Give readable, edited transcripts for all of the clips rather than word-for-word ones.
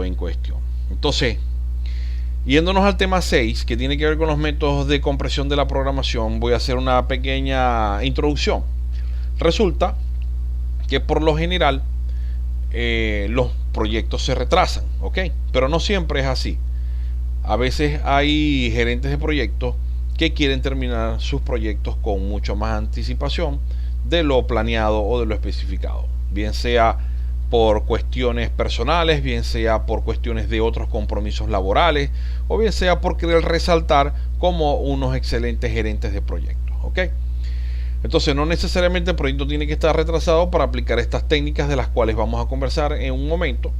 en cuestión. Entonces, yéndonos al tema 6, que tiene que ver con los métodos de compresión de la programación, voy a hacer una pequeña introducción. Resulta que por lo general los proyectos se retrasan, ¿ok? Pero no siempre es así. A veces hay gerentes de proyectos que quieren terminar sus proyectos con mucho más anticipación de lo planeado o de lo especificado, bien sea por cuestiones personales, bien sea por cuestiones de otros compromisos laborales, o bien sea por querer resaltar como unos excelentes gerentes de proyectos, ¿ok? Entonces no necesariamente el proyecto tiene que estar retrasado para aplicar estas técnicas de las cuales vamos a conversar en un momento,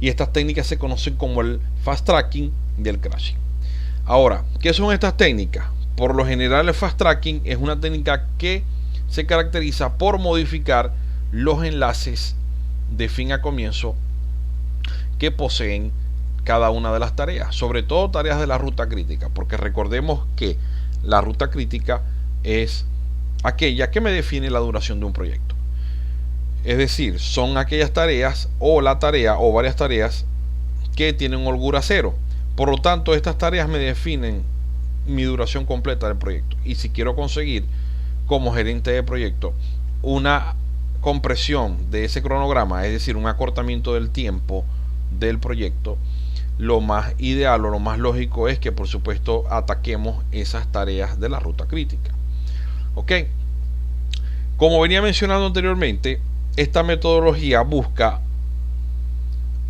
y estas técnicas se conocen como el fast tracking y el crashing. Ahora, ¿qué son estas técnicas? Por lo general el fast tracking es una técnica que se caracteriza por modificar los enlaces de fin a comienzo que poseen cada una de las tareas, sobre todo tareas de la ruta crítica, porque recordemos que la ruta crítica es aquella que me define la duración de un proyecto. Es decir, son aquellas tareas o la tarea o varias tareas que tienen holgura cero. Por lo tanto, estas tareas me definen mi duración completa del proyecto. Y si quiero conseguir como gerente de proyecto una compresión de ese cronograma, es decir, un acortamiento del tiempo del proyecto, lo más ideal o lo más lógico es que por supuesto ataquemos esas tareas de la ruta crítica. Ok, como venía mencionando anteriormente, esta metodología busca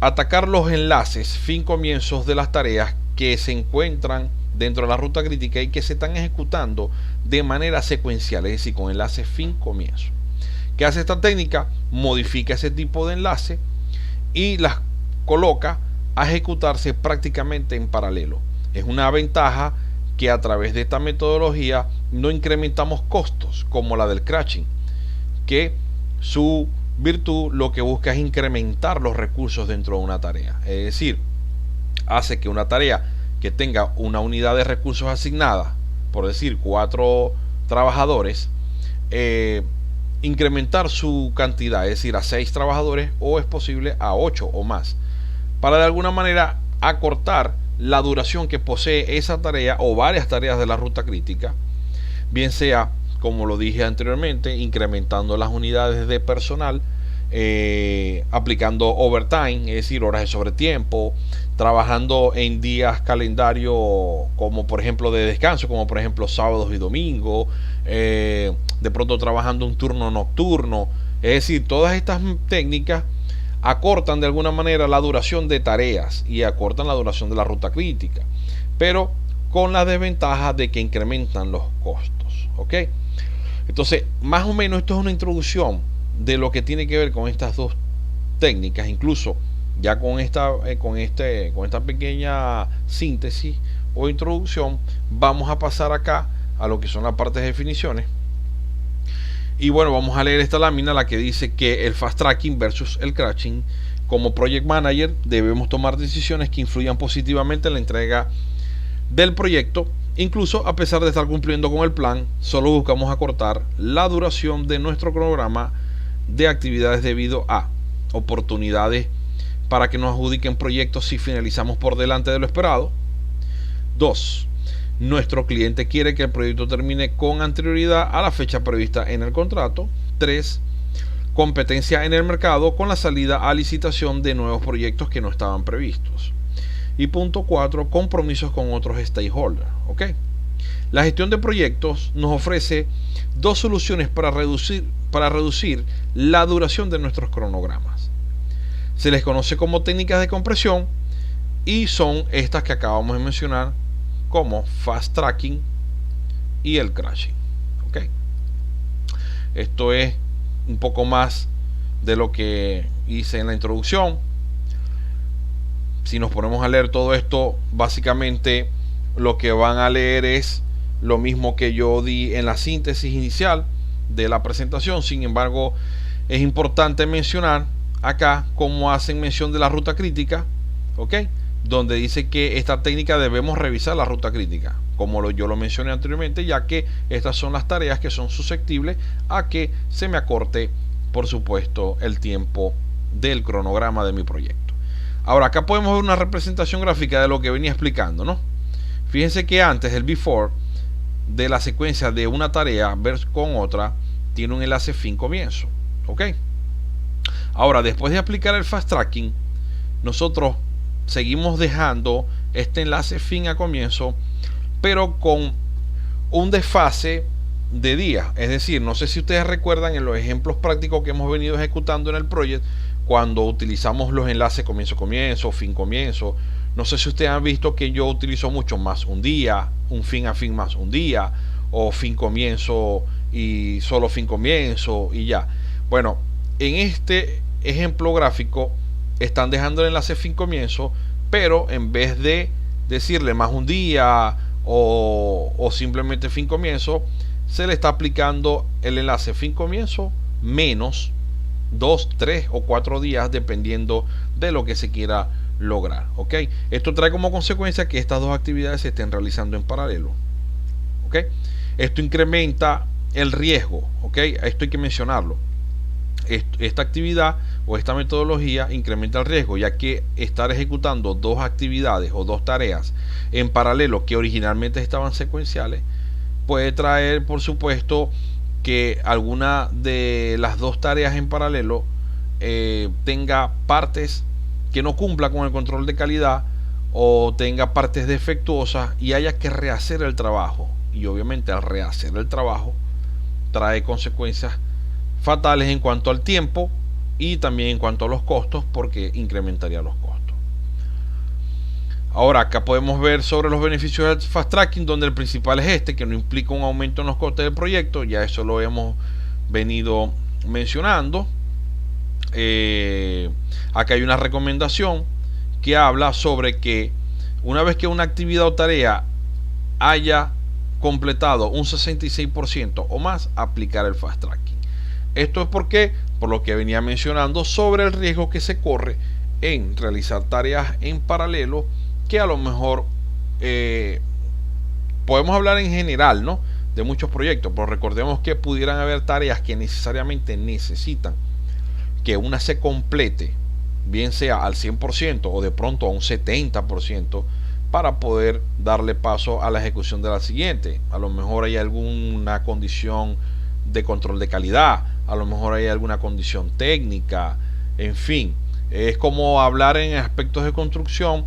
atacar los enlaces fin comienzos de las tareas que se encuentran dentro de la ruta crítica y que se están ejecutando de manera secuencial, es decir, con enlaces fin comienzo. ¿Qué hace esta técnica? Modifica ese tipo de enlace y las coloca a ejecutarse prácticamente en paralelo. Es una ventaja que a través de esta metodología no incrementamos costos como la del crashing, que su virtud lo que busca es incrementar los recursos dentro de una tarea. Es decir, hace que una tarea que tenga una unidad de recursos asignada, por decir 4 trabajadores, incrementar su cantidad, es decir, a 6 trabajadores, o es posible a 8 o más, para de alguna manera acortar la duración que posee esa tarea o varias tareas de la ruta crítica, bien sea, como lo dije anteriormente, incrementando las unidades de personal, aplicando overtime, es decir, horas de sobretiempo, trabajando en días calendario como por ejemplo de descanso, como por ejemplo sábados y domingos, de pronto trabajando un turno nocturno. Es decir, todas estas técnicas acortan de alguna manera la duración de tareas y acortan la duración de la ruta crítica, pero con la desventaja de que incrementan los costos. ¿Ok? Entonces, más o menos esto es una introducción de lo que tiene que ver con estas dos técnicas. Incluso ya con esta pequeña síntesis o introducción, vamos a pasar acá a lo que son las partes de definiciones. Y bueno, vamos a leer esta lámina, la que dice que el fast tracking versus el crashing. Como project manager debemos tomar decisiones que influyan positivamente en la entrega del proyecto. Incluso a pesar de estar cumpliendo con el plan, solo buscamos acortar la duración de nuestro cronograma de actividades debido a oportunidades para que nos adjudiquen proyectos si finalizamos por delante de lo esperado. 2. Nuestro cliente quiere que el proyecto termine con anterioridad a la fecha prevista en el contrato. 3. Competencia en el mercado con la salida a licitación de nuevos proyectos que no estaban previstos. Y punto 4. Compromisos con otros stakeholders. ¿Ok? La gestión de proyectos nos ofrece dos soluciones para reducir la duración de nuestros cronogramas. Se les conoce como técnicas de compresión y son estas que acabamos de mencionar, como fast tracking y el crashing. ¿Ok? Esto es un poco más de lo que hice en la introducción. Si nos ponemos a leer todo esto, básicamente lo que van a leer es lo mismo que yo di en la síntesis inicial de la presentación. Sin embargo, es importante mencionar acá cómo hacen mención de la ruta crítica, ¿ok? Donde dice que esta técnica debemos revisar la ruta crítica, como yo lo mencioné anteriormente, ya que estas son las tareas que son susceptibles a que se me acorte, por supuesto, el tiempo del cronograma de mi proyecto. Ahora acá podemos ver una representación gráfica de lo que venía explicando, ¿no? Fíjense que antes el before de la secuencia de una tarea versus con otra tiene un enlace fin comienzo, ¿ok? Ahora, después de aplicar el fast tracking, nosotros seguimos dejando este enlace fin a comienzo, pero con un desfase de días. Es decir, no sé si ustedes recuerdan en los ejemplos prácticos que hemos venido ejecutando en el proyecto, cuando utilizamos los enlaces comienzo, fin comienzo. No sé si ustedes han visto que yo utilizo mucho más un día, un fin a fin más un día, o fin comienzo y solo fin comienzo y ya. Bueno, en este ejemplo gráfico están dejando el enlace fin comienzo, pero en vez de decirle más un día o simplemente fin comienzo, se le está aplicando el enlace fin comienzo menos 2, 3 o 4 días dependiendo de lo que se quiera lograr, ¿ok? Esto trae como consecuencia que estas dos actividades se estén realizando en paralelo, ¿ok? Esto incrementa el riesgo, ¿ok? Esto hay que mencionarlo. Esta actividad o esta metodología incrementa el riesgo, ya que estar ejecutando dos actividades o dos tareas en paralelo que originalmente estaban secuenciales puede traer, por supuesto, que alguna de las dos tareas en paralelo tenga partes que no cumpla con el control de calidad o tenga partes defectuosas y haya que rehacer el trabajo. Y obviamente al rehacer el trabajo trae consecuencias fatales en cuanto al tiempo y también en cuanto a los costos, porque incrementaría los costos. Ahora acá podemos ver sobre los beneficios del fast tracking, donde el principal es este, que no implica un aumento en los costes del proyecto. Ya eso lo hemos venido mencionando. Acá hay una recomendación que habla sobre que una vez que una actividad o tarea haya completado un 66% o más, aplicar el fast tracking. Esto es porque, por lo que venía mencionando sobre el riesgo que se corre en realizar tareas en paralelo, que a lo mejor podemos hablar en general, ¿no?, de muchos proyectos, pero recordemos que pudieran haber tareas que necesariamente necesitan que una se complete, bien sea al 100% o de pronto a un 70%, para poder darle paso a la ejecución de la siguiente. A lo mejor hay alguna condición de control de calidad, a lo mejor hay alguna condición técnica, en fin, es como hablar en aspectos de construcción,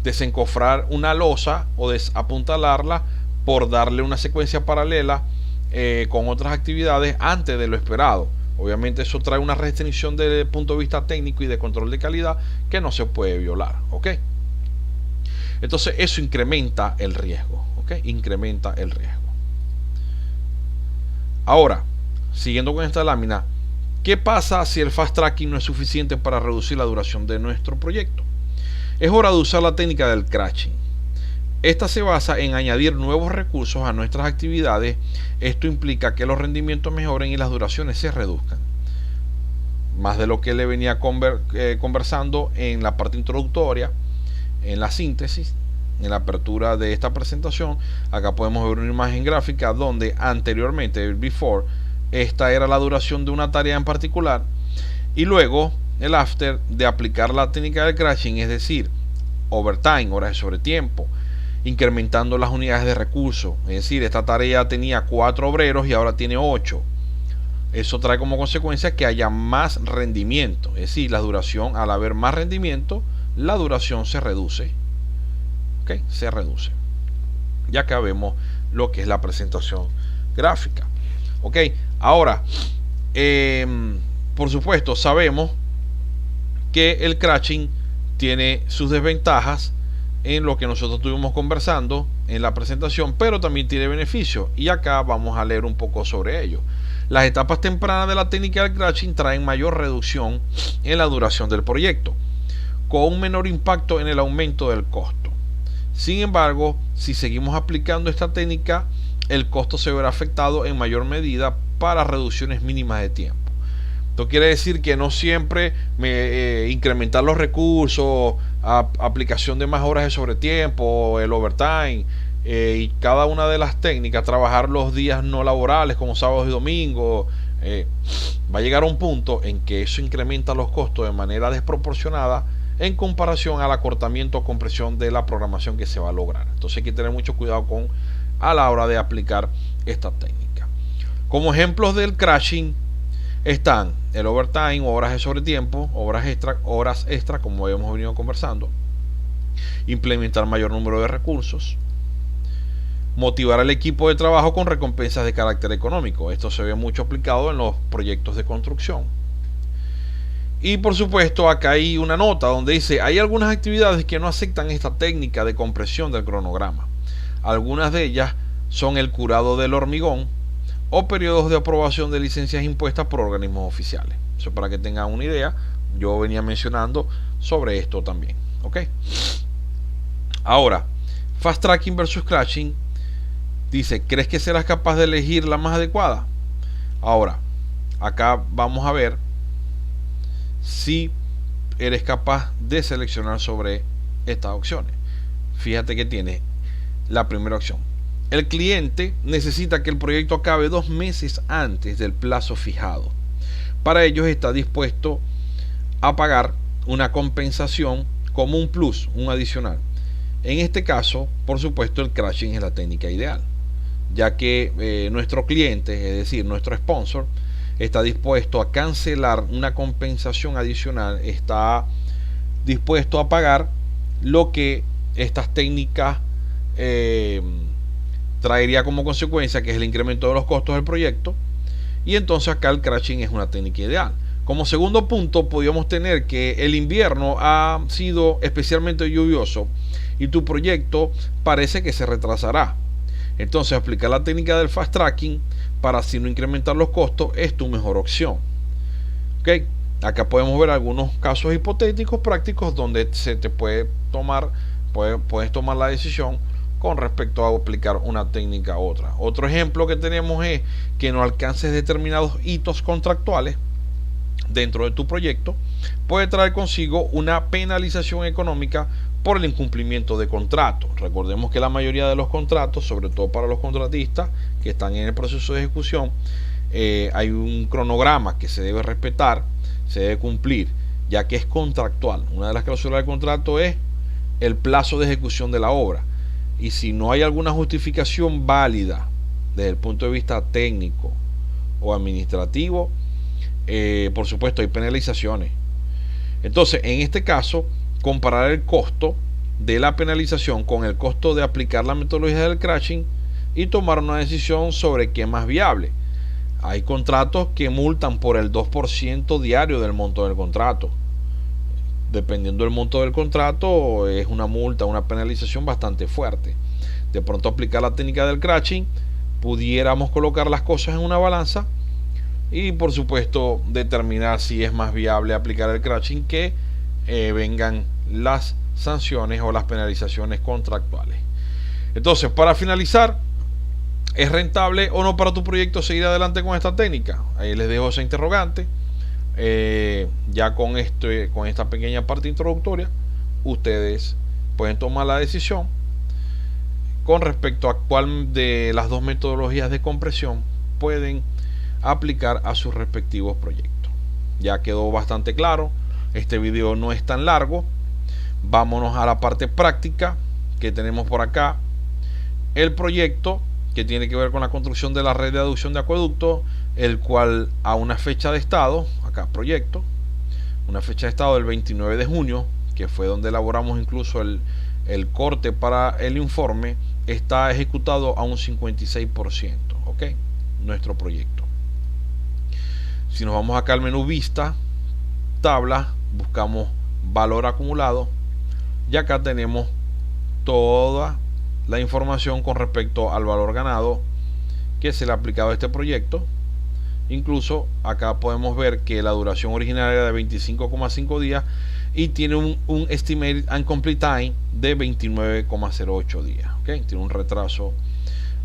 desencofrar una losa o desapuntalarla por darle una secuencia paralela con otras actividades antes de lo esperado. Obviamente eso trae una restricción desde el punto de vista técnico y de control de calidad que no se puede violar, ¿ok? Entonces eso incrementa el riesgo, ¿ok? Incrementa el riesgo. Ahora, siguiendo con esta lámina, ¿qué pasa si el fast tracking no es suficiente para reducir la duración de nuestro proyecto? Es hora de usar la técnica del crashing. Esta se basa en añadir nuevos recursos a nuestras actividades. Esto implica que los rendimientos mejoren y las duraciones se reduzcan. Más de lo que le venía conversando en la parte introductoria, en la síntesis, en la apertura de esta presentación. Acá podemos ver una imagen gráfica donde anteriormente, el before, esta era la duración de una tarea en particular, y luego el after de aplicar la técnica del crashing, es decir, overtime, horas de sobretiempo, incrementando las unidades de recursos. Es decir, esta tarea tenía 4 obreros y ahora tiene 8. Eso trae como consecuencia que haya más rendimiento. Es decir, la duración, al haber más rendimiento, la duración se reduce. ¿Ok? Se reduce. Ya que vemos lo que es la presentación gráfica. ¿Ok? Ahora, por supuesto, sabemos que el crashing tiene sus desventajas en lo que nosotros estuvimos conversando en la presentación, pero también tiene beneficios, y acá vamos a leer un poco sobre ello. Las etapas tempranas de la técnica del crashing traen mayor reducción en la duración del proyecto, con un menor impacto en el aumento del costo. Sin embargo, si seguimos aplicando esta técnica, el costo se verá afectado en mayor medida para reducciones mínimas de tiempo. Esto quiere decir que no siempre incrementar los recursos, aplicación de más horas de sobretiempo, el overtime, y cada una de las técnicas, trabajar los días no laborales como sábados y domingos, va a llegar a un punto en que eso incrementa los costos de manera desproporcionada en comparación al acortamiento o compresión de la programación que se va a lograr. Entonces hay que tener mucho cuidado a la hora de aplicar esta técnica. Como ejemplos del crashing están el overtime, horas de sobretiempo, horas extra, como hemos venido conversando, implementar mayor número de recursos, motivar al equipo de trabajo con recompensas de carácter económico. Esto se ve mucho aplicado en los proyectos de construcción. Y por supuesto, acá hay una nota donde dice: hay algunas actividades que no aceptan esta técnica de compresión del cronograma. Algunas de ellas son el curado del hormigón o periodos de aprobación de licencias impuestas por organismos oficiales. Eso para que tengan una idea. Yo venía mencionando sobre esto también. ¿Ok? Ahora, fast tracking versus crashing. Dice: ¿crees que serás capaz de elegir la más adecuada? Ahora, acá vamos a ver si eres capaz de seleccionar sobre estas opciones. Fíjate que tiene la primera opción: el cliente necesita que el proyecto acabe 2 meses antes del plazo fijado. Para ello está dispuesto a pagar una compensación como un plus, un adicional. En este caso, por supuesto, el crashing es la técnica ideal, ya que nuestro cliente, es decir, nuestro sponsor, está dispuesto a cancelar una compensación adicional, está dispuesto a pagar lo que estas técnicas traería como consecuencia, que es el incremento de los costos del proyecto. Y entonces acá el crashing es una técnica ideal. Como segundo punto, podríamos tener que el invierno ha sido especialmente lluvioso y tu proyecto parece que se retrasará. Entonces aplicar la técnica del fast tracking para así no incrementar los costos es tu mejor opción. ¿Ok? Acá podemos ver algunos casos hipotéticos prácticos donde se te puedes tomar la decisión con respecto a aplicar una técnica a otra. Otro ejemplo que tenemos es que no alcances determinados hitos contractuales dentro de tu proyecto puede traer consigo una penalización económica por el incumplimiento de contrato. Recordemos que la mayoría de los contratos, sobre todo para los contratistas que están en el proceso de ejecución, hay un cronograma que se debe respetar, se debe cumplir, ya que es contractual. Una de las cláusulas del contrato es el plazo de ejecución de la obra, y si no hay alguna justificación válida desde el punto de vista técnico o administrativo, por supuesto hay penalizaciones. Entonces, en este caso, comparar el costo de la penalización con el costo de aplicar la metodología del crashing y tomar una decisión sobre qué es más viable. Hay contratos que multan por el 2% diario del monto del contrato. Dependiendo del monto del contrato, es una multa, una penalización bastante fuerte. De pronto, aplicar la técnica del crashing, pudiéramos colocar las cosas en una balanza y por supuesto determinar si es más viable aplicar el crashing que vengan las sanciones o las penalizaciones contractuales. Entonces, para finalizar, ¿es rentable o no para tu proyecto seguir adelante con esta técnica? Ahí les dejo esa interrogante. Ya con esta pequeña parte introductoria, ustedes pueden tomar la decisión con respecto a cuál de las dos metodologías de compresión pueden aplicar a sus respectivos proyectos. Ya quedó bastante claro. Este video no es tan largo. Vámonos a la parte práctica que tenemos por acá. El proyecto que tiene que ver con la construcción de la red de aducción de acueducto, el cual a una fecha de estado, acá proyecto, una fecha de estado del 29 de junio, que fue donde elaboramos incluso el corte para el informe, está ejecutado a un 56%. ¿Ok? Nuestro proyecto. Si nos vamos acá al menú vista, tabla, buscamos valor acumulado y acá tenemos toda la información con respecto al valor ganado que se le ha aplicado a este proyecto. Incluso acá podemos ver que la duración original era de 25,5 días y tiene un estimated and complete time de 29,08 días. ¿Okay? Tiene un retraso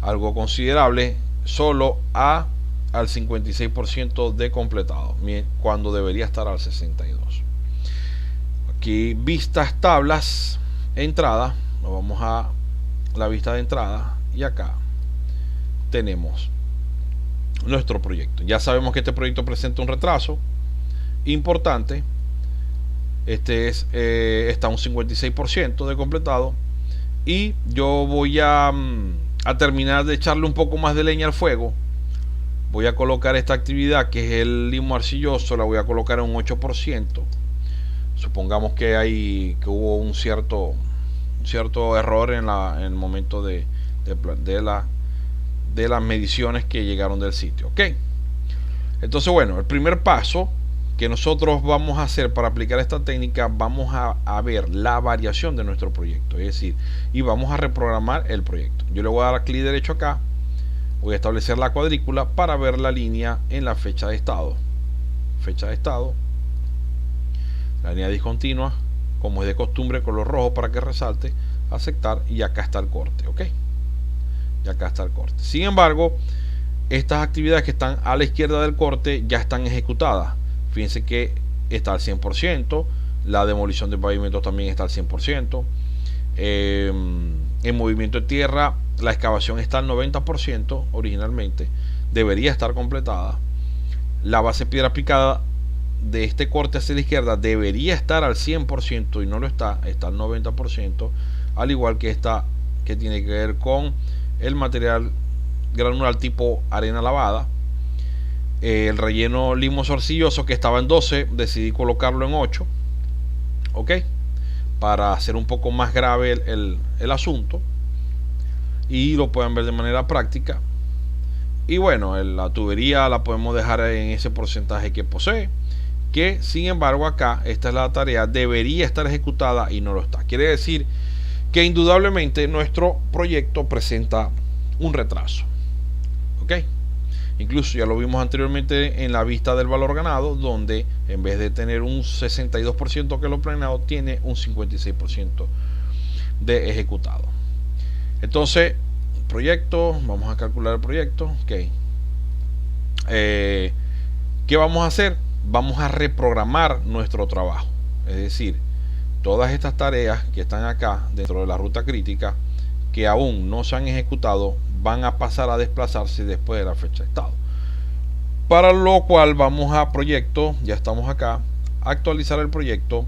algo considerable, solo al 56% de completado, cuando debería estar al 62%. Aquí vistas, tablas, entrada. Nos vamos a la vista de entrada y acá tenemos nuestro proyecto. Ya sabemos que este proyecto presenta un retraso importante. Está un 56% de completado. Y yo voy a terminar de echarle un poco más de leña al fuego. Voy a colocar esta actividad, que es el limo arcilloso, la voy a colocar en un 8%. Supongamos que hubo un cierto error en el momento de las mediciones que llegaron del sitio. Ok. Entonces, bueno, el primer paso que nosotros vamos a hacer para aplicar esta técnica, vamos a ver la variación de nuestro proyecto, es decir, y vamos a reprogramar el proyecto. Yo le voy a dar clic derecho acá, voy a establecer la cuadrícula para ver la línea en la fecha de estado. La línea discontinua, como es de costumbre, color rojo para que resalte, aceptar, y acá está el corte. Ok, y acá está el corte. Sin embargo, estas actividades que están a la izquierda del corte ya están ejecutadas. Fíjense que está al 100%, la demolición de pavimentos también está al 100%, en movimiento de tierra la excavación está al 90% originalmente, debería estar completada. La base piedra picada de este corte hacia la izquierda debería estar al 100% y no lo está, está al 90%, al igual que esta que tiene que ver con el material granular tipo arena lavada. El relleno limo arcilloso, que estaba en 12, decidí colocarlo en 8. Ok, para hacer un poco más grave el asunto y lo pueden ver de manera práctica. Y bueno, la tubería la podemos dejar en ese porcentaje que posee, que sin embargo acá esta es la tarea, debería estar ejecutada y no lo está. Quiere decir que indudablemente nuestro proyecto presenta un retraso. Ok, incluso ya lo vimos anteriormente en la vista del valor ganado, donde en vez de tener un 62% que lo planeado, tiene un 56% de ejecutado. Entonces, proyecto, vamos a calcular el proyecto. Ok, ¿qué vamos a hacer? Vamos a reprogramar nuestro trabajo, es decir, todas estas tareas que están acá dentro de la ruta crítica, que aún no se han ejecutado, van a pasar a desplazarse después de la fecha de estado. Para lo cual vamos a proyecto, ya estamos acá, actualizar el proyecto,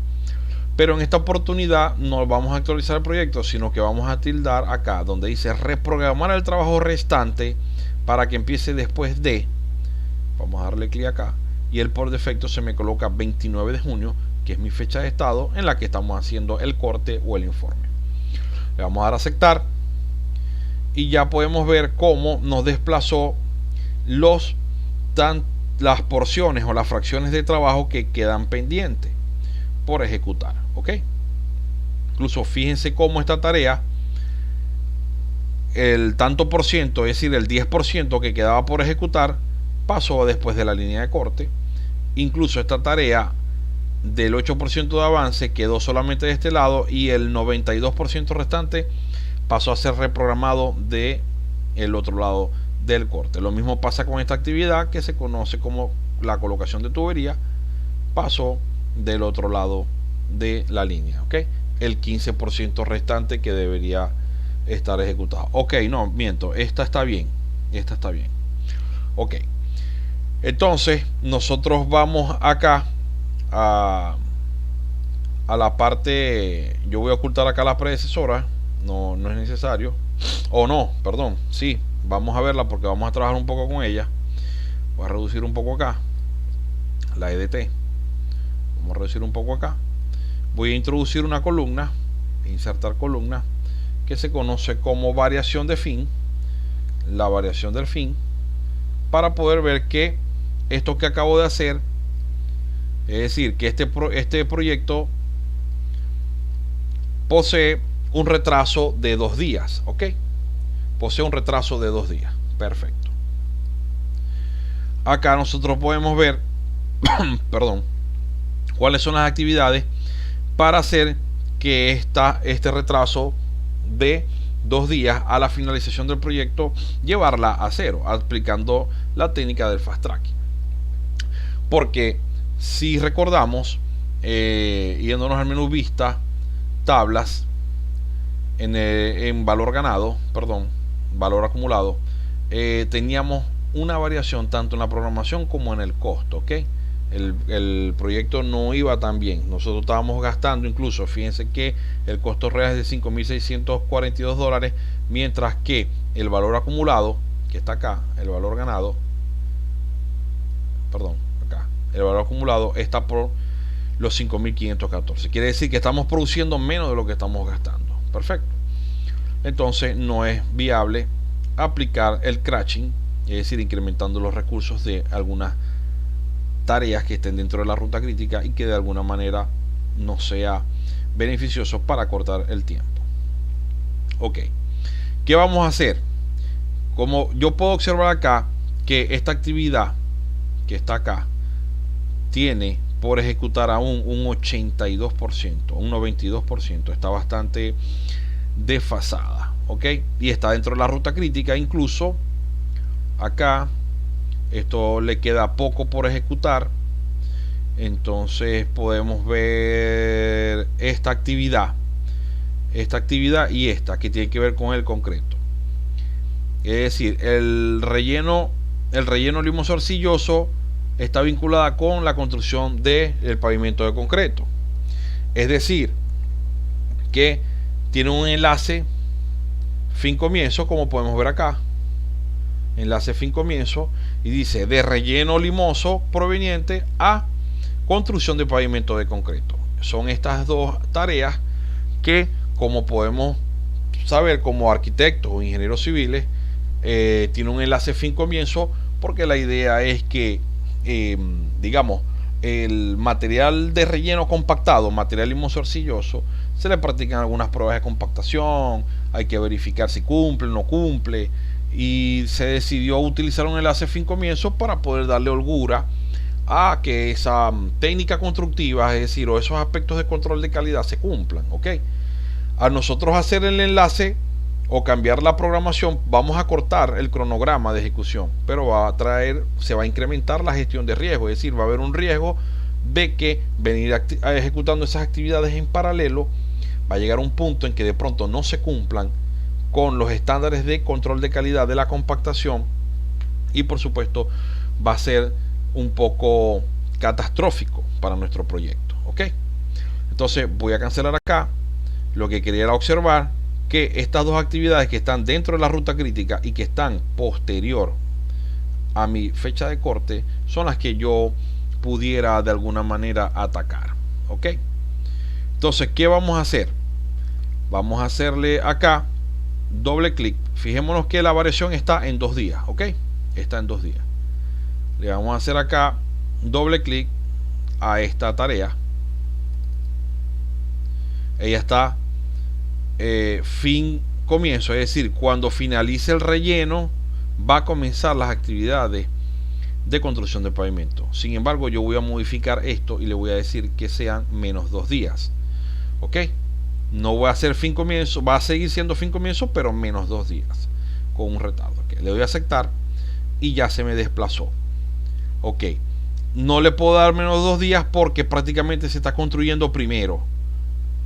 pero en esta oportunidad no vamos a actualizar el proyecto, sino que vamos a tildar acá donde dice reprogramar el trabajo restante para que empiece después de. Vamos a darle clic acá y él por defecto se me coloca 29 de junio, que es mi fecha de estado en la que estamos haciendo el corte o el informe. Le vamos a dar a aceptar y ya podemos ver cómo nos desplazó las porciones o las fracciones de trabajo que quedan pendientes por ejecutar. Ok, incluso fíjense cómo esta tarea, el tanto por ciento, es decir, el 10% que quedaba por ejecutar, pasó después de la línea de corte. Incluso esta tarea del 8% de avance quedó solamente de este lado y el 92% restante pasó a ser reprogramado de el otro lado del corte. Lo mismo pasa con esta actividad que se conoce como la colocación de tubería, pasó del otro lado de la línea. Ok, el 15% restante que debería estar ejecutado. Ok, no, miento, esta está bien. Ok, entonces nosotros vamos acá a la parte, yo voy a ocultar acá la predecesora, no es necesario, o no, perdón, sí, vamos a verla porque vamos a trabajar un poco con ella. Voy a reducir un poco acá la EDT, vamos a reducir un poco acá, voy a introducir una columna, insertar columna, que se conoce como variación de fin, la variación del fin, para poder ver que esto que acabo de hacer, es decir, que este proyecto posee un retraso de 2 días. Ok, posee un retraso de 2 días. Perfecto. Acá nosotros podemos ver perdón, cuáles son las actividades para hacer que este retraso de 2 días a la finalización del proyecto, llevarla a 0, aplicando la técnica del fast track. Porque si recordamos, yéndonos al menú vista, tablas, en valor ganado, perdón, valor acumulado, teníamos una variación tanto en la programación como en el costo, ¿ok? El proyecto no iba tan bien. Nosotros estábamos gastando, incluso, fíjense que el costo real es de $5,642, mientras que el valor acumulado, que está acá, el valor ganado, perdón, acá, el valor acumulado está por los 5,514. Quiere decir que estamos produciendo menos de lo que estamos gastando. Perfecto. Entonces no es viable aplicar el crashing, es decir, incrementando los recursos de algunas tareas que estén dentro de la ruta crítica y que de alguna manera no sea beneficioso para cortar el tiempo. Ok, ¿qué vamos a hacer? Como yo puedo observar acá que esta actividad que está acá tiene por ejecutar aún un 82%, un 92%, está bastante desfasada, ok, y está dentro de la ruta crítica. Incluso acá esto le queda poco por ejecutar. Entonces podemos ver esta actividad y esta que tiene que ver con el concreto, es decir, el relleno limoso arcilloso está vinculada con la construcción del pavimento de concreto, es decir, que tiene un enlace fin comienzo, como podemos ver acá, enlace fin comienzo, y dice de relleno limoso proveniente a construcción de pavimento de concreto. Son estas dos tareas que, como podemos saber como arquitectos o ingenieros civiles, tiene un enlace fin comienzo, porque la idea es que digamos, el material de relleno compactado, material limoso arcilloso, se le practican algunas pruebas de compactación, hay que verificar si cumple o no cumple, y se decidió utilizar un enlace fin comienzo para poder darle holgura a que esa técnica constructiva, es decir, o esos aspectos de control de calidad se cumplan, ¿ok? A nosotros hacer el enlace o cambiar la programación, vamos a cortar el cronograma de ejecución, pero se va a incrementar la gestión de riesgo, es decir, va a haber un riesgo de que venir ejecutando esas actividades en paralelo va a llegar a un punto en que de pronto no se cumplan con los estándares de control de calidad de la compactación, y por supuesto va a ser un poco catastrófico para nuestro proyecto, ¿ok? Entonces voy a cancelar acá. Lo que quería era observar que estas dos actividades que están dentro de la ruta crítica y que están posterior a mi fecha de corte son las que yo pudiera de alguna manera atacar, ¿ok? Entonces, ¿qué vamos a hacer? Vamos a hacerle acá doble clic. Fijémonos que la variación está en 2 días, ¿ok? Está en 2 días. Le vamos a hacer acá doble clic a esta tarea. Ella está fin comienzo, es decir, cuando finalice el relleno va a comenzar las actividades de construcción de pavimento. Sin embargo, yo voy a modificar esto y le voy a decir que sean menos 2 días, ok. No voy a hacer fin comienzo, va a seguir siendo fin comienzo, pero menos 2 días con un retardo, okay. Le doy a aceptar y ya se me desplazó, ok. No le puedo dar menos 2 días porque prácticamente se está construyendo primero.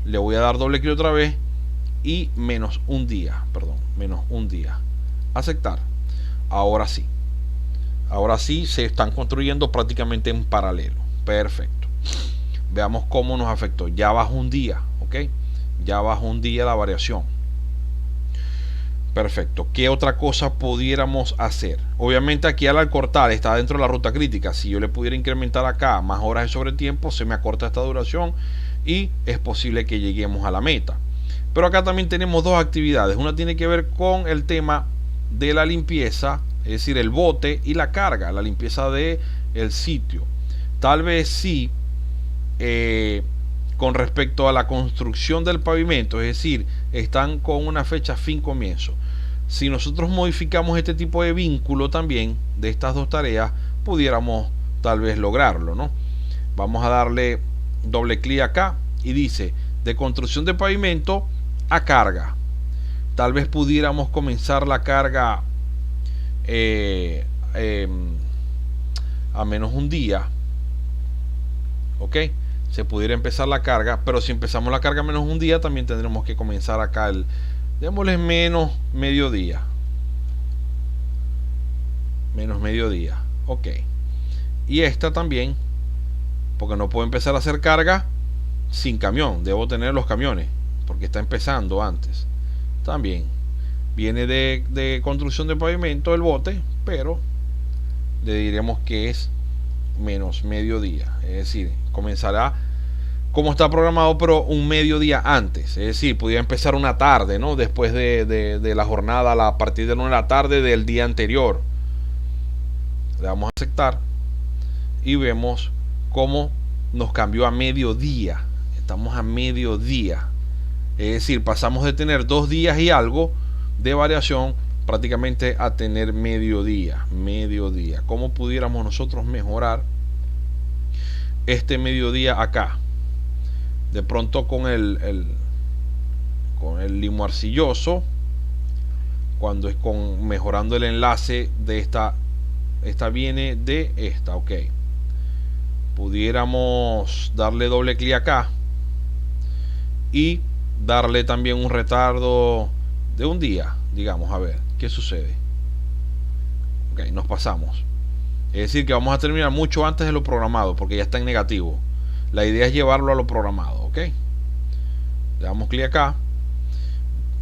Le voy a dar doble clic otra vez y menos 1 día, perdón, menos 1 día. Aceptar. Ahora sí se están construyendo prácticamente en paralelo. Perfecto. Veamos cómo nos afectó. Ya bajó 1 día, ok. Ya bajó 1 día la variación. Perfecto. ¿Qué otra cosa pudiéramos hacer? Obviamente aquí al cortar está dentro de la ruta crítica. Si yo le pudiera incrementar acá más horas de sobretiempo, se me acorta esta duración y es posible que lleguemos a la meta. Pero acá también tenemos dos actividades. Una tiene que ver con el tema de la limpieza, es decir, el bote, y la carga, la limpieza del sitio. Tal vez sí, con respecto a la construcción del pavimento, es decir, están con una fecha fin comienzo. Si nosotros modificamos este tipo de vínculo también de estas dos tareas, pudiéramos tal vez lograrlo, ¿no? Vamos a darle doble clic acá y dice de construcción de pavimento a carga. Tal vez pudiéramos comenzar la carga a menos 1 día, ok. Se pudiera empezar la carga, pero si empezamos la carga a menos 1 día, también tendremos que comenzar acá démosle menos mediodía. menos mediodía. Ok. Y esta también, porque no puedo empezar a hacer carga sin camión. Debo tener los camiones, porque está empezando antes. También viene de construcción de pavimento el bote, pero le diremos que es menos mediodía. Es decir, comenzará como está programado, pero un mediodía antes. Es decir, podría empezar una tarde, ¿no? Después de la jornada, a partir de 1 de la tarde del día anterior. Le damos a aceptar y vemos cómo nos cambió a mediodía. Estamos a mediodía. Es decir, pasamos de tener 2 días y algo de variación prácticamente a tener mediodía. Mediodía. ¿Cómo pudiéramos nosotros mejorar este mediodía acá? De pronto con el limo arcilloso, cuando es mejorando el enlace de esta viene de esta, ok. Pudiéramos darle doble clic acá y darle también un retardo de un día, digamos, a ver qué sucede. Ok, nos pasamos. Es decir, que vamos a terminar mucho antes de lo programado, porque ya está en negativo. La idea es llevarlo a lo programado, ok. Le damos clic acá.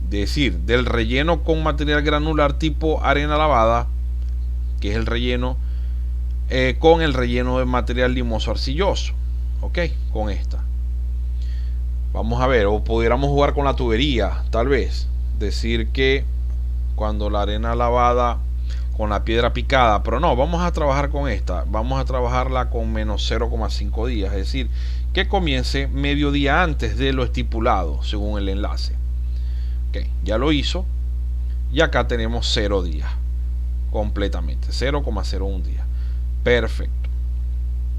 Decir, del relleno con material granular tipo arena lavada, que es el relleno, con el relleno de material limoso arcilloso, ok, con esta. Vamos a ver, o pudiéramos jugar con la tubería, tal vez. Decir que cuando la arena lavada con la piedra picada, pero no, vamos a trabajar con esta, vamos a trabajarla con menos 0,5 días, es decir, que comience medio día antes de lo estipulado según el enlace. Ok, ya lo hizo, y acá tenemos 0 días completamente, 0,01 días. Perfecto.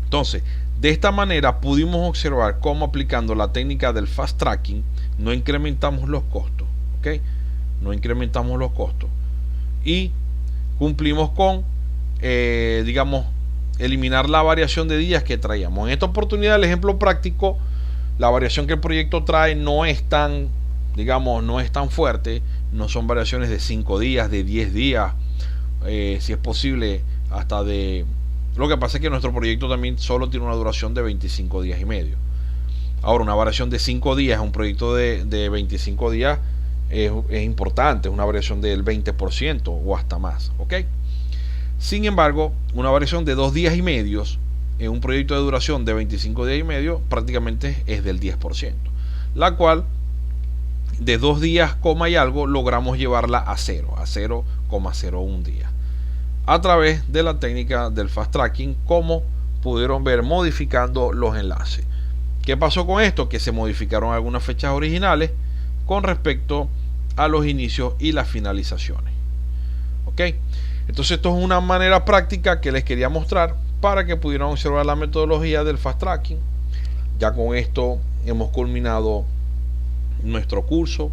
Entonces, de esta manera pudimos observar cómo aplicando la técnica del fast tracking no incrementamos los costos, ok, no incrementamos los costos y cumplimos con, digamos, eliminar la variación de días que traíamos. En esta oportunidad, el ejemplo práctico, la variación que el proyecto trae no es tan, digamos, no es tan fuerte, no son variaciones de 5 días, de 10 días, si es posible, hasta de... Lo que pasa es que nuestro proyecto también solo tiene una duración de 25 días y medio. Ahora, una variación de 5 días, un proyecto de 25 días, es importante, es una variación del 20% o hasta más, ¿ok? Sin embargo, una variación de 2 días y medio en un proyecto de duración de 25 días y medio prácticamente es del 10%, la cual de 2 días, y algo, logramos llevarla a 0,01 días a través de la técnica del fast tracking, como pudieron ver, modificando los enlaces. ¿Qué pasó con esto? Que se modificaron algunas fechas originales con respecto a los inicios y las finalizaciones. Ok, entonces esto es una manera práctica que les quería mostrar para que pudieran observar la metodología del fast tracking. Ya con esto hemos culminado nuestro curso.